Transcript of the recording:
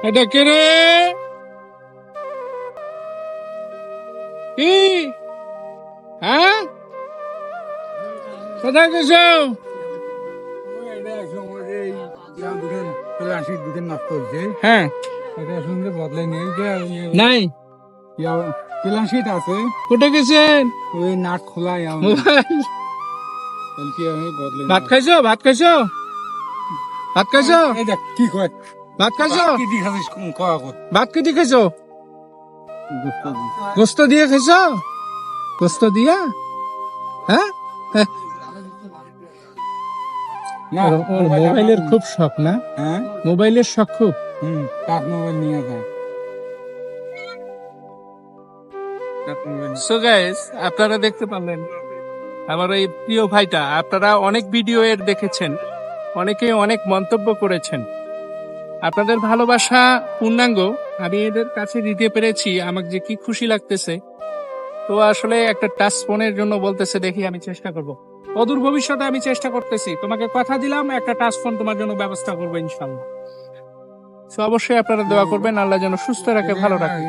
এটা কে রে? কি? হ্যাঁ, কোথায় গেছো? হ্যাঁ, নাই প্লাস্টিক আছে, কোথায় গেছেন? ওই নাট খোলা মোবাইল বদলে ভাত খাইছো? ভাত খাইছো? ভাত খাইছো? কি কয় ভাত খাইছো? কি দিখাছিস কয়া কর ভাত কি দিয়ে খাইছো? গোস্ত দিয়ে খাইছো? গোস্ত দিয়া? হ্যাঁ, না ওর মোবাইলের খুব শখ না? হ্যাঁ মোবাইলের শখ খুব। কাক মোবাইল নিয়ে যায় সো গাইস, আপনারা দেখতে পারলেন আমার এই প্রিয় ভাইটা। আপনারা অনেক ভিডিও এর দেখেছেন, অনেকে অনেক মন্তব্য করেছেন। আপনাদের ভালোবাসা পূর্ণাঙ্গ আমি এদের কাছে দিতে পেরেছি, আমাকে যে কি খুশি লাগতেছে। তো আসলে একটা টাচ ফোনের জন্য বলতেছে, দেখি আমি চেষ্টা করব। অদূর ভবিষ্যতে আমি চেষ্টা করতেছি, তোমাকে কথা দিলাম একটা টাচ ফোন তোমার জন্য ব্যবস্থা করবো ইনশাল্লাহ। তো অবশ্যই আপনারা দোয়া করবেন, আল্লাহ যেন সুস্থ রাখে, ভালো রাখে।